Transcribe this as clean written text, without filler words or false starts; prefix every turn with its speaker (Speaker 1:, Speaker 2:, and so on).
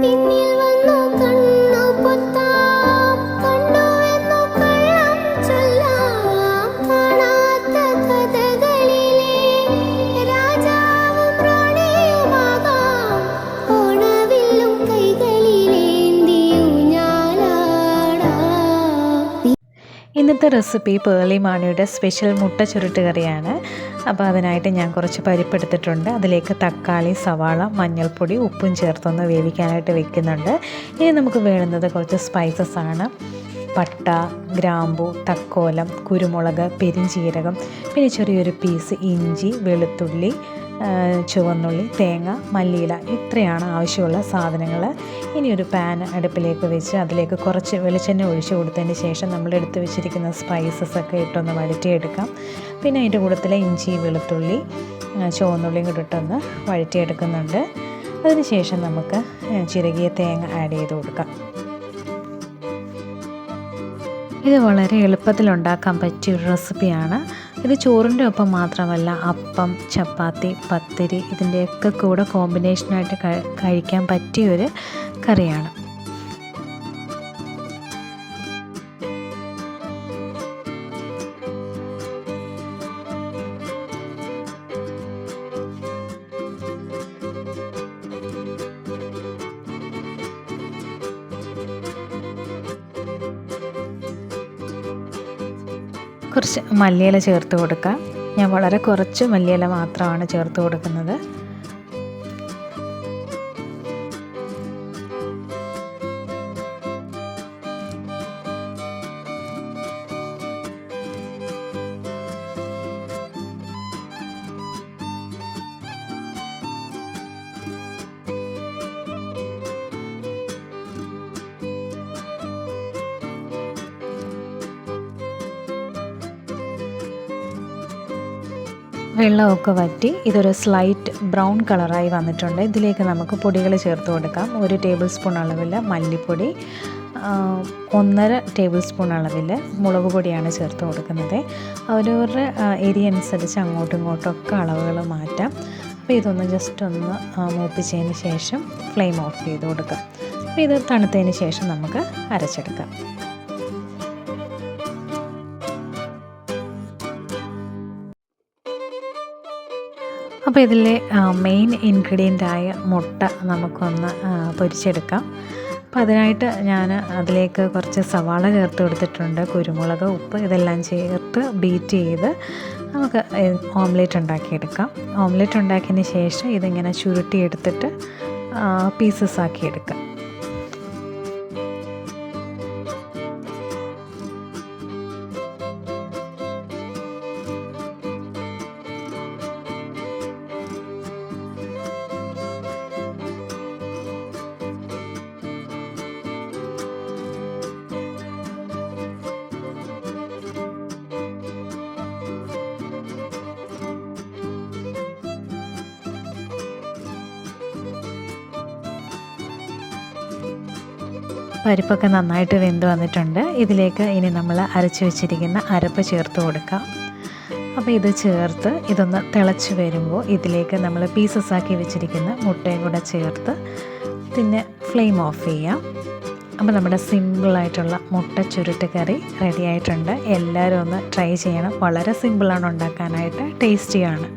Speaker 1: പിന്നിൽ വന്നു കണ്ണു പൊത്താം കണ്ടുവെന്നു കള്ളം ചൊല്ലാം കാണാത്ത കഥകളിലെ രാജാവും റാണിയുമാകാം ഓണവില്ലും കൈകളിലേന്തി ഊഞ്ഞാലാടാം.
Speaker 2: ഇന്നത്തെ റെസിപ്പി പേർളി മാണിയുടെ സ്പെഷ്യൽ മുട്ട ചുരുട്ട് കറിയാണ്. അപ്പോൾ അതിനായിട്ട് ഞാൻ കുറച്ച് പരിപ്പെടുത്തിട്ടുണ്ട്. അതിലേക്ക് തക്കാളി, സവാള, മഞ്ഞൾപ്പൊടി, ഉപ്പും ചേർത്തൊന്ന് വേവിക്കാനായിട്ട് വെക്കുന്നുണ്ട്. ഇനി നമുക്ക് വേണ്ടുന്നത് കുറച്ച് സ്പൈസസ് ആണ്. പട്ട, ഗ്രാമ്പു, തക്കോലം, കുരുമുളക്, പെരിഞ്ചീരകം, പിന്നെ ചെറിയൊരു പീസ് ഇഞ്ചി, വെളുത്തുള്ളി, ചുവന്നുള്ളി, തേങ്ങ, മല്ലിയില, ഇത്രയാണ് ആവശ്യമുള്ള സാധനങ്ങൾ. ഇനി ഒരു പാൻ അടുപ്പിലേക്ക് വെച്ച് അതിലേക്ക് കുറച്ച് വെളിച്ചെണ്ണ ഒഴിച്ച് കൊടുത്തതിന് ശേഷം നമ്മൾ എടുത്ത് വെച്ചിരിക്കുന്ന സ്പൈസസ് ഒക്കെ ഇട്ടൊന്ന് വഴറ്റിയെടുക്കാം. പിന്നെ അതിൻ്റെ കൂട്ടത്തിൽ ഇഞ്ചി, വെളുത്തുള്ളി, ചുവന്നുള്ളിയും കൂടി ഇട്ടൊന്ന് വഴറ്റിയെടുക്കുന്നുണ്ട്. അതിനുശേഷം നമുക്ക് ചിരകിയ തേങ്ങ ആഡ് ചെയ്ത് കൊടുക്കാം. ഇത് വളരെ എളുപ്പത്തിൽ ഉണ്ടാക്കാൻ പറ്റിയൊരു റെസിപ്പിയാണ്. ഇത് ചോറിൻ്റെ ഒപ്പം മാത്രമല്ല, അപ്പം, ചപ്പാത്തി, പത്തിരി ഇതിൻ്റെയൊക്കെ കൂടെ കോമ്പിനേഷനായിട്ട് കഴിക്കാൻ പറ്റിയൊരു കറിയാണ്. കുറച്ച് മല്ലിയില ചേർത്ത് കൊടുക്കാം. ഞാൻ വളരെ കുറച്ച് മല്ലിയില മാത്രമാണ് ചേർത്ത് കൊടുക്കുന്നത്. വെള്ളമൊക്കെ വറ്റി ഇതൊരു സ്ലൈറ്റ് ബ്രൗൺ കളറായി വന്നിട്ടുണ്ട്. ഇതിലേക്ക് നമുക്ക് പൊടികൾ ചേർത്ത് കൊടുക്കാം. 1 ടേബിൾ സ്പൂൺ അളവിൽ മല്ലിപ്പൊടി, 1.5 ടേബിൾ സ്പൂൺ അളവിൽ മുളക് പൊടിയാണ് ചേർത്ത് കൊടുക്കുന്നത്. അവരവരുടെ എരി അനുസരിച്ച് അങ്ങോട്ടും ഇങ്ങോട്ടും ഒക്കെ അളവുകൾ മാറ്റാം. അപ്പോൾ ഇതൊന്ന് ജസ്റ്റ് ഒന്ന് മൂപ്പിച്ചതിന് ശേഷം ഫ്ലെയിം ഓഫ് ചെയ്ത് കൊടുക്കാം. അപ്പോൾ ഇത് തണുത്തതിന് ശേഷം നമുക്ക് അരച്ചെടുക്കാം. അപ്പോൾ ഇതിലെ മെയിൻ ഇൻഗ്രീഡിയൻ്റായ മുട്ട നമുക്കൊന്ന് പൊരിച്ചെടുക്കാം. അപ്പോൾ അതിനായിട്ട് ഞാൻ അതിലേക്ക് കുറച്ച് സവാള ചേർത്ത് കൊടുത്തിട്ടുണ്ട്. കുരുമുളക്, ഉപ്പ് ഇതെല്ലാം ചേർത്ത് ബീറ്റ് ചെയ്ത് നമുക്ക് ഓംലെറ്റ് ഉണ്ടാക്കിയെടുക്കാം. ഓംലെറ്റ് ഉണ്ടാക്കിയതിന് ശേഷം ഇതിങ്ങനെ ചുരുട്ടിയെടുത്തിട്ട് പീസസ് ആക്കിയെടുക്കാം. പരിപ്പൊക്കെ നന്നായിട്ട് വെന്ത് വന്നിട്ടുണ്ട്. ഇതിലേക്ക് ഇനി നമ്മൾ അരച്ച് വെച്ചിരിക്കുന്ന അരപ്പ് ചേർത്ത് കൊടുക്കാം. അപ്പോൾ ഇത് ചേർത്ത് ഇതൊന്ന് തിളച്ച് വരുമ്പോൾ ഇതിലേക്ക് നമ്മൾ പീസസ് ആക്കി വെച്ചിരിക്കുന്ന മുട്ടയും കൂടെ ചേർത്ത് പിന്നെ ഫ്ലെയിം ഓഫ് ചെയ്യാം. അപ്പോൾ നമ്മുടെ സിമ്പിളായിട്ടുള്ള മുട്ട ചുരുട്ട് കറി റെഡി ആയിട്ടുണ്ട്. എല്ലാവരും ഒന്ന് ട്രൈ ചെയ്യണം. വളരെ സിമ്പിളാണ് ഉണ്ടാക്കാനായിട്ട്, ടേസ്റ്റിയാണ്.